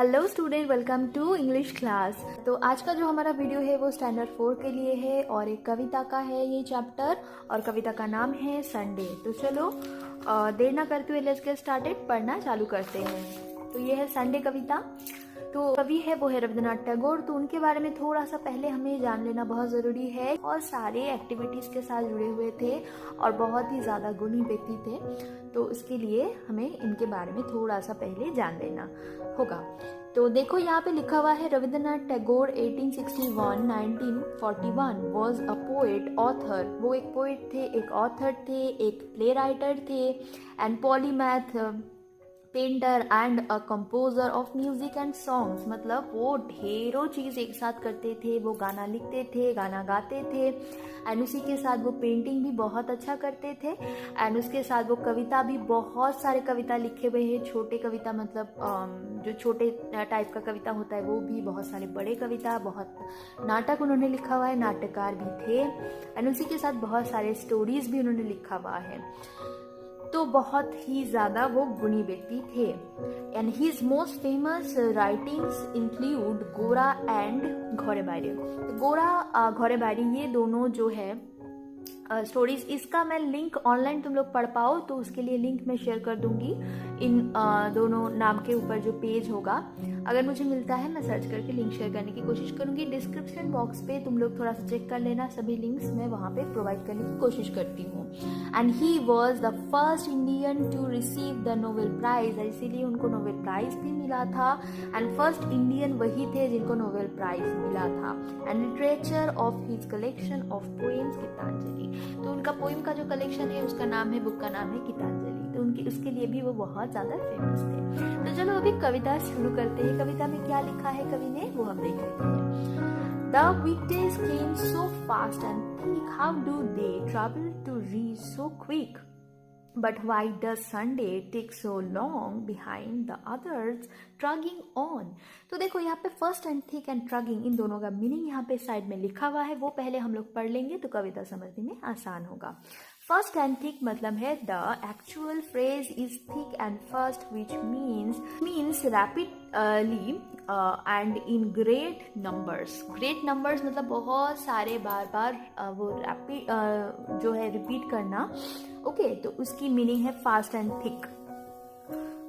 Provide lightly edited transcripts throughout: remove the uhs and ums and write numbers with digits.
Hello student, welcome to English class. तो आज का जो हमारा वीडियो है वो स्टैंडर्ड 4 के लिए है और एक कविता का है ये चैप्टर, और कविता का नाम है संडे। तो चलो देर ना करते हुए लेट्स गेट स्टार्टेड, पढ़ना चालू करते हैं। तो ये है संडे कविता। तो कवि है वो है रविंद्रनाथ टैगोर। तो उनके बारे में थोड़ा सा पहले हमें जान लेना बहुत ज़रूरी है। और सारे एक्टिविटीज़ के साथ जुड़े हुए थे और बहुत ही ज़्यादा गुणी व्यक्ति थे, तो इसके लिए हमें इनके बारे में थोड़ा सा पहले जान लेना होगा। तो देखो यहाँ पे लिखा हुआ है Rabindranath Tagore 1861-1941 was a poet author. वो एक पोएट थे, एक ऑथर थे, एक प्ले राइटर थे, and polymath, painter and a composer of music and songs. मतलब वो ढेरों चीज़ एक साथ करते थे। वो गाना लिखते थे, गाना गाते थे, एंड उसी के साथ वो पेंटिंग भी बहुत अच्छा करते थे, एंड उसके साथ वो कविता भी, बहुत सारे कविता लिखे हुए हैं। छोटे कविता मतलब जो छोटे टाइप का कविता होता है वो भी, बहुत सारे बड़े कविता, बहुत नाटक उन्होंने लिखा हुआ है, नाटककार भी थे, एंड उसी के साथ बहुत सारे स्टोरीज भी उन्होंने लिखा हुआ है। तो बहुत ही ज़्यादा वो गुणी व्यक्ति थे। And his most famous writings include Gora and घोड़ेबाड़ी। तो गोरा घोड़ेबाड़ी ये दोनों जो है स्टोरीज, इसका मैं लिंक ऑनलाइन तुम लोग पढ़ पाओ तो उसके लिए लिंक मैं शेयर कर दूंगी इन दोनों नाम के ऊपर जो पेज होगा। अगर मुझे मिलता है मैं सर्च करके लिंक शेयर करने की कोशिश करूंगी। डिस्क्रिप्शन बॉक्स पे तुम लोग थोड़ा सा चेक कर लेना, सभी लिंक्स मैं वहाँ पे प्रोवाइड करने की कोशिश करती हूँ। And he was the first Indian to receive the Nobel prize, इसीलिए उनको नोबेल प्राइज भी मिला था। एंड फर्स्ट इंडियन वही थे जिनको नोबेल प्राइज मिला था। And literature of his collection of poems Gitanjali. तो उनका पोएम का जो कलेक्शन है उसका नाम है, बुक का नाम है गीतांजलि। तो उनकी उसके लिए भी वो बहुत ज्यादा फेमस थे। तो चलो अभी कविता शुरू करते हैं। कविता में क्या लिखा है कवि ने वो हम देख लेते हैं। The weekdays came so fast and thick, how do they travel to reach so quick? But why does Sunday take so long behind the others trudging on? तो देखो यहाँ पे first and thick and trudging, इन दोनों का meaning यहाँ पे side में लिखा हुआ है, वो पहले हम लोग पढ़ लेंगे तो कविता समझने में आसान होगा। फर्स्ट एंड थिक मतलब है the actual phrase is thick and first which means rapidly and in great numbers. Great numbers मतलब बहुत सारे, बार बार वो रैपिड जो है रिपीट करना। ओके, तो उसकी मीनिंग है फास्ट एंड थिक,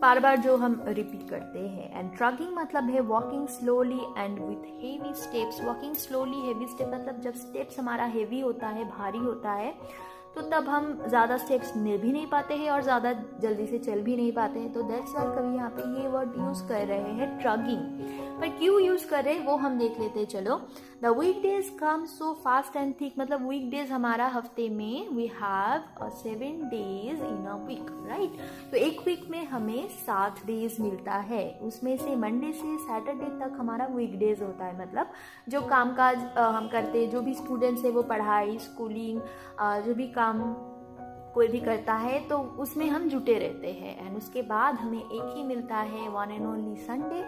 बार बार जो हम रिपीट करते हैं। एंड ट्रगिंग मतलब है walking slowly and with heavy steps. Walking slowly, heavy step मतलब जब स्टेप्स हमारा हेवी होता है, भारी होता है, तो तब हम ज़्यादा स्टेप्स ले भी नहीं पाते हैं और ज़्यादा जल्दी से चल भी नहीं पाते हैं। तो दैट्स व्हाई कभी यहाँ पे ये वर्ड यूज़ कर रहे हैं ट्रगिंग। पर क्यों यूज़ कर रहे हैं वो हम देख लेते हैं। चलो, the weekdays come so fast and thick मतलब वीकडेज हमारा हफ्ते में, we have 7 days in a week, right. तो एक वीक में हमें 7 days मिलता है, उसमें से मंडे से सैटरडे तक हमारा वीकडेज होता है। मतलब जो कामकाज हम करते हैं, जो भी स्टूडेंट्स है वो पढ़ाई, स्कूलिंग, जो भी काम कोई भी करता है तो उसमें हम जुटे रहते हैं। एंड उसके बाद हमें एक ही मिलता है, वन एंड ओनली संडे,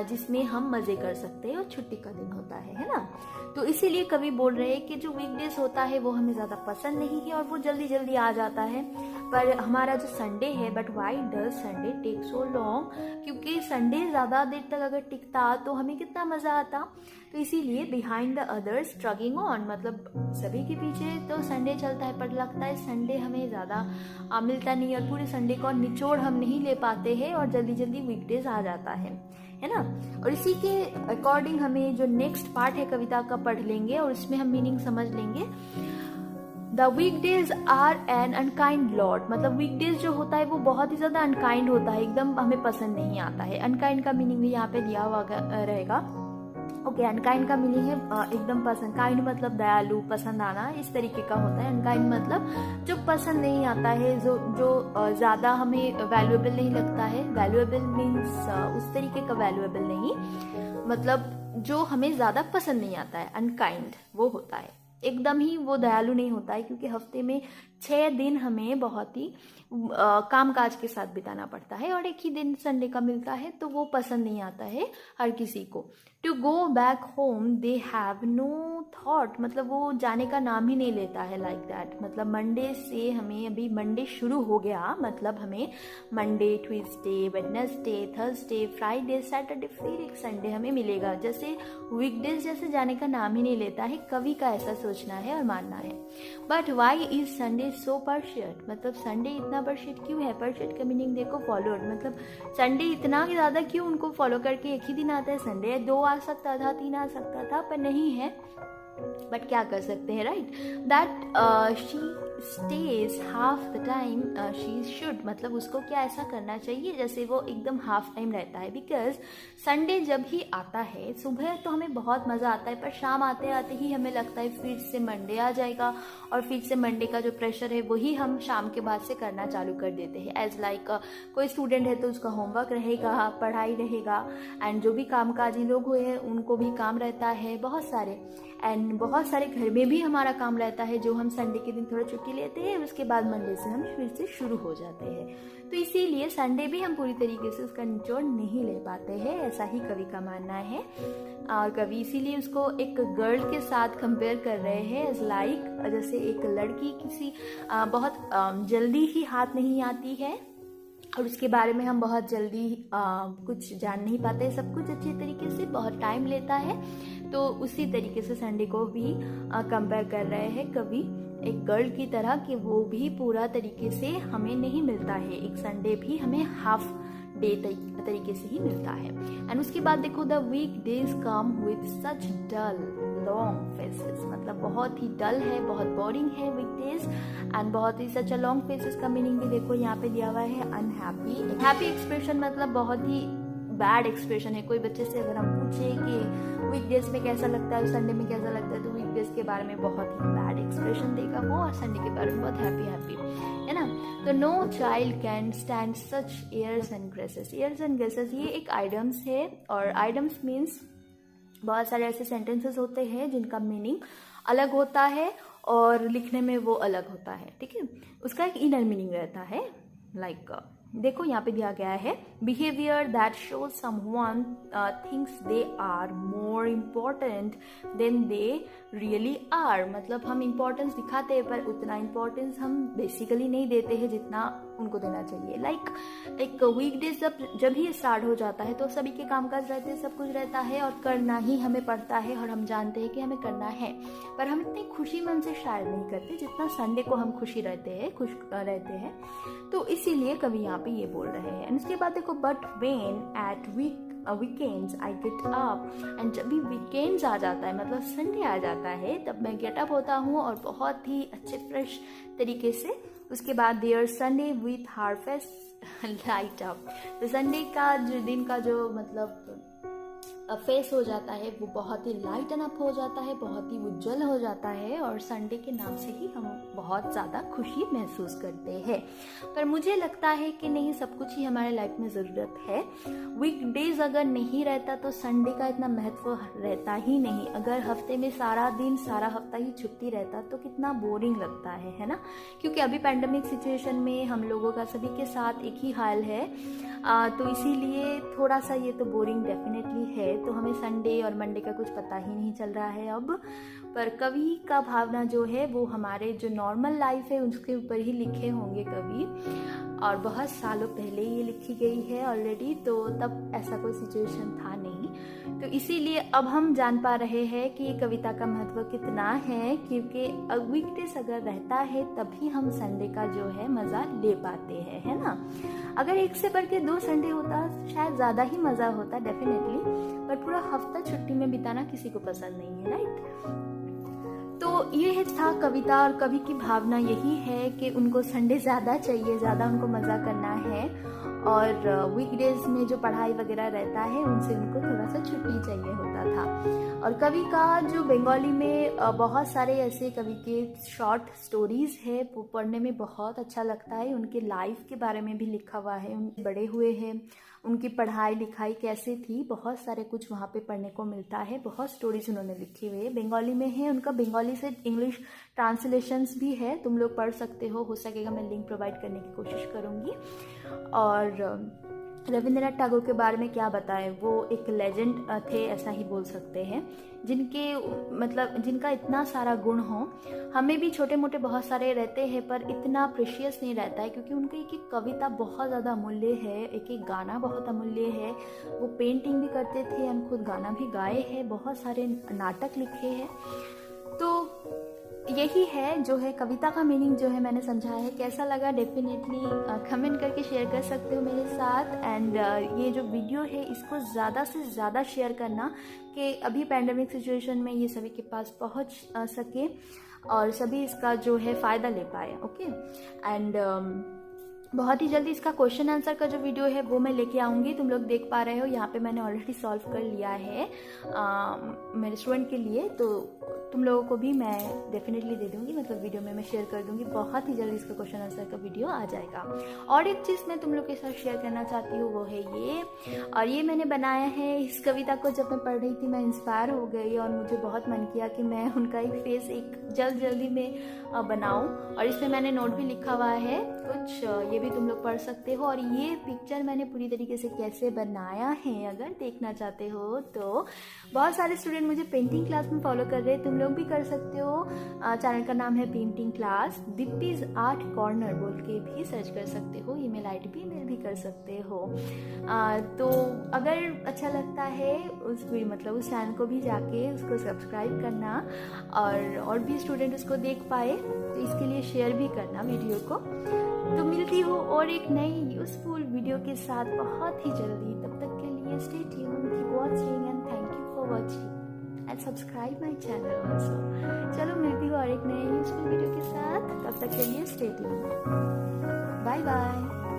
जिसमें हम मजे कर सकते हैं और छुट्टी का दिन होता है ना। तो इसीलिए कवि बोल रहे हैं कि जो वीकडेज होता है वो हमें ज़्यादा पसंद नहीं है और वो जल्दी जल्दी आ जाता है। पर हमारा जो संडे है, but why does Sunday take so long, क्योंकि संडे ज़्यादा देर तक अगर टिकता तो हमें कितना मज़ा आता। तो इसीलिए बिहाइंड द अदर्स ट्रगिंग ऑन मतलब सभी के पीछे तो संडे चलता है, पर लगता है संडे हमें ज़्यादा मिलता नहीं और पूरे संडे को निचोड़ हम नहीं ले पाते हैं और जल्दी जल्दी वीकडेज आ जाता है ना। और इसी के अकॉर्डिंग हमें जो नेक्स्ट पार्ट है कविता का पढ़ लेंगे और इसमें हम मीनिंग समझ लेंगे। The weekdays are an unkind lot मतलब वीकडेज जो होता है वो बहुत ही ज़्यादा अनकाइंड होता है, एकदम हमें पसंद नहीं आता है। अनकाइंड का मीनिंग भी यहाँ पे दिया हुआ रहेगा। ओके, अनकाइंड का मीनिंग है एकदम पसंद। काइंड मतलब दयालु, पसंद आना, इस तरीके का होता है। अनकाइंड मतलब जो पसंद नहीं आता है, जो ज़्यादा हमें वैल्यूएबल नहीं लगता है। वैल्यूएबल मीन्स उस तरीके का वैल्यूएबल नहीं, मतलब जो हमें ज़्यादा पसंद नहीं आता है, अनकाइंड वो होता है। एकदम ही वो दयालु नहीं होता है, क्योंकि हफ्ते में 6 दिन हमें बहुत ही काम काज के साथ बिताना पड़ता है और एक ही दिन संडे का मिलता है, तो वो पसंद नहीं आता है हर किसी को। To go back home they have no thought, मतलब वो जाने का नाम ही नहीं लेता है लाइक दैट। मतलब मंडे से हमें अभी मंडे शुरू हो गया, मतलब हमें Monday, Tuesday, Wednesday, Thursday, Friday, Saturday, फिर एक संडे हमें मिलेगा। जैसे वीकडेज जैसे जाने का नाम ही नहीं लेता है, कवि का ऐसा सोचना है और मानना है। But why is Sunday so पर्शियट, मतलब संडे इतना पर्शियट क्यों है? पर्शियट का मीनिंग देखो फॉलोअर, मतलब संडे इतना ही ज़्यादा क्यों उनको फॉलो करके एक ही दिन आता है संडे। 2 आ सकता था, 3 आ सकता था, पर नहीं है। बट क्या कर सकते हैं, right. That she stage half the time she should, मतलब उसको क्या ऐसा करना चाहिए जैसे वो एकदम हाफ टाइम रहता है। बिकॉज संडे जब ही आता है सुबह तो हमें बहुत मज़ा आता है, पर शाम आते आते ही हमें लगता है फिर से मंडे आ जाएगा और फिर से मंडे का जो प्रेशर है वही हम शाम के बाद से करना चालू कर देते हैं। एज लाइक कोई स्टूडेंट है तो उसका होमवर्क रहेगा, पढ़ाई रहेगा, एंड जो भी कामकाजी लोग हुए हैं उनको भी काम रहता है बहुत सारे, एंड बहुत सारे घर में भी हमारा काम रहता है जो हम संडे के दिन थोड़ा छुट्टी लेते हैं, उसके बाद मंडे से हम फिर से शुरू हो जाते हैं। तो इसीलिए संडे भी हम पूरी तरीके से उसका निचोड़ नहीं ले पाते हैं, ऐसा ही कवि का मानना है। और कवि इसीलिए उसको एक गर्ल के साथ कंपेयर कर रहे हैं, एज लाइक जैसे एक लड़की किसी बहुत जल्दी ही हाथ नहीं आती है और उसके बारे में हम बहुत जल्दी कुछ जान नहीं पाते, सब कुछ अच्छे तरीके से बहुत टाइम लेता है। तो उसी तरीके से संडे को भी कंपेयर कर रहे हैं कवि एक गर्ल की तरह, कि वो भी पूरा तरीके से हमें नहीं मिलता है, एक संडे भी हमें हाफ डे तरीके से ही मिलता है। एंड उसके बाद देखो the week days come with such dull long faces, मतलब बहुत ही डल है, बहुत बोरिंग है वीकडेज, एंड बहुत ही सच अ लॉन्ग फेसेस का मीनिंग भी देखो यहाँ पे दिया हुआ है अनहैप्पी। हैप्पी एक्सप्रेशन मतलब बहुत ही बैड एक्सप्रेशन है। कोई बच्चे से अगर हम पूछे कि वीकडेज में कैसा लगता है, संडे में कैसा लगता है, तो वीकडेज के बारे में बहुत ही बैड एक्सप्रेशन देगा वो, और संडे के बारे में बहुत हैप्पी है ना। तो no child can stand such airs and graces. Airs and graces ये एक आइडम्स है, और आइडम्स मीन्स बहुत सारे ऐसे सेंटेंसेस होते हैं जिनका मीनिंग अलग होता है और लिखने में वो अलग होता है, ठीक है। उसका एक इनर मीनिंग रहता है, लाइक देखो यहाँ पे दिया गया है behaviour that shows someone thinks they are more important than they really are, मतलब हम इम्पोर्टेंस दिखाते हैं पर उतना इम्पोर्टेंस हम बेसिकली नहीं देते हैं जितना उनको देना चाहिए। लाइक एक वीकडेज जब ही स्टार्ट हो जाता है तो सभी के कामकाज रहते हैं, सब कुछ रहता है और करना ही हमें पड़ता है, और हम जानते हैं कि हमें करना है, पर हम इतनी खुशी मन से शायद नहीं करते जितना संडे को हम खुश रहते हैं। तो इसीलिए कवि यहाँ पे ये बोल रहे हैं। उसके बाद देखो but when at weekends I get up, and जब भी वीकेंड्स आ जाता है मतलब संडे आ जाता है तब मैं गेट अप होता हूँ और बहुत ही अच्छे फ्रेश तरीके से। उसके बाद their Sunday with harvest light up, तो संडे का जो दिन का जो मतलब फेस हो जाता है वो बहुत ही लाइटन अप हो जाता है, बहुत ही उज्जवल हो जाता है, और संडे के नाम से ही हम बहुत ज़्यादा खुशी महसूस करते हैं। पर मुझे लगता है कि नहीं, सब कुछ ही हमारे लाइफ में ज़रूरत है। वीकडेज अगर नहीं रहता तो संडे का इतना महत्व रहता ही नहीं। अगर हफ्ते में सारा दिन सारा हफ्ता ही छुट्टी रहता तो कितना बोरिंग लगता है ना। क्योंकि अभी पैंडेमिक सिचुएशन में हम लोगों का सभी के साथ एक ही हाल है, तो इसीलिए थोड़ा सा ये तो बोरिंग डेफिनेटली है। तो हमें संडे और मंडे का कुछ पता ही नहीं चल रहा है अब। पर कवि का भावना जो है वो हमारे जो नॉर्मल लाइफ है उसके ऊपर ही लिखे होंगे कवि, और बहुत सालों पहले ये लिखी गई है ऑलरेडी, तो तब ऐसा कोई सिचुएशन था नहीं। तो इसीलिए अब हम जान पा रहे हैं कि कविता का महत्व कितना है, क्योंकि वीकडेज अगर रहता है तभी हम संडे का जो है मज़ा ले पाते हैं, है ना। अगर एक से बढ़ के 2 संडे होता शायद ज़्यादा ही मज़ा होता डेफिनेटली, पर पूरा हफ्ता छुट्टी में बिताना किसी को पसंद नहीं है, राइट। तो ये था कविता, और कवि की भावना यही है कि उनको संडे ज़्यादा चाहिए, ज़्यादा उनको मज़ा करना है, और वीकडेज में जो पढ़ाई वगैरह रहता है उनसे उनको थोड़ा सा छुट्टी चाहिए होता था। और कवि का जो बंगाली में बहुत सारे ऐसे कवि के शॉर्ट स्टोरीज़ है वो पढ़ने में बहुत अच्छा लगता है। उनके लाइफ के बारे में भी लिखा हुआ है, उनके बड़े हुए हैं, उनकी पढ़ाई लिखाई कैसे थी, बहुत सारे कुछ वहाँ पे पढ़ने को मिलता है। बहुत स्टोरीज उन्होंने लिखी हुई है, बंगाली में है, उनका बंगाली से इंग्लिश ट्रांसलेशंस भी है, तुम लोग पढ़ सकते हो सकेगा मैं लिंक प्रोवाइड करने की कोशिश करूँगी। और रविंद्रनाथ टैगोर के बारे में क्या बताएं, वो एक लेजेंड थे ऐसा ही बोल सकते हैं, जिनके मतलब जिनका इतना सारा गुण हो। हमें भी छोटे मोटे बहुत सारे रहते हैं पर इतना प्रेशियस नहीं रहता है, क्योंकि उनकी एक एक कविता बहुत ज़्यादा अमूल्य है, एक एक गाना बहुत अमूल्य है। वो पेंटिंग भी करते थे, हम खुद गाना भी गाए हैं, बहुत सारे नाटक लिखे हैं। तो यही है जो है कविता का मीनिंग जो है मैंने समझाया है। कैसा लगा डेफिनेटली कमेंट करके शेयर कर सकते हो मेरे साथ। एंड ये जो वीडियो है इसको ज़्यादा से ज़्यादा शेयर करना कि अभी पैंडेमिक सिचुएशन में ये सभी के पास पहुंच सके और सभी इसका जो है फ़ायदा ले पाए। ओके, एंड बहुत ही जल्दी इसका क्वेश्चन आंसर का जो वीडियो है वो मैं लेके आऊँगी। तुम लोग देख पा रहे हो यहाँ पे मैंने ऑलरेडी सॉल्व कर लिया है मेरे स्टूडेंट के लिए, तो तुम लोगों को भी मैं डेफिनेटली दे दूँगी, मतलब वीडियो में मैं शेयर कर दूँगी। बहुत ही जल्दी इसका क्वेश्चन आंसर का वीडियो आ जाएगा। और एक चीज़ मैं तुम लोग के साथ शेयर करना चाहती हूँ वो है ये, और ये मैंने बनाया है। इस कविता को जब मैं पढ़ रही थी मैं इंस्पायर हो गई और मुझे बहुत मन किया कि मैं उनका एक फेस एक जल्दी में बनाऊँ, और इसमें मैंने नोट भी लिखा हुआ है कुछ, ये भी तुम लोग पढ़ सकते हो। और ये पिक्चर मैंने पूरी तरीके से कैसे बनाया है अगर देखना चाहते हो तो बहुत सारे स्टूडेंट मुझे पेंटिंग क्लास में फॉलो कर रहे हैं, तुम लोग भी कर सकते हो। चैनल का नाम है पेंटिंग क्लास, दीप्तिज आर्ट कॉर्नर बोल के भी सर्च कर सकते हो, ईमेल आईडी भी मेल भी कर सकते हो। तो अगर अच्छा लगता है उस चैनल को भी जाके उसको सब्सक्राइब करना और भी स्टूडेंट उसको देख पाए, तो इसके लिए शेयर भी करना वीडियो को। तो मिलती हूँ और एक नई यूजफुल वीडियो के साथ बहुत ही जल्दी। तब तक के लिए stay tuned, keep watching and thank you for watching and subscribe my channel also. चलो मिलती हूँ और एक नए यूजफुल वीडियो के साथ, तब तक के लिए स्टे ट्यून्ड, बाय बाय।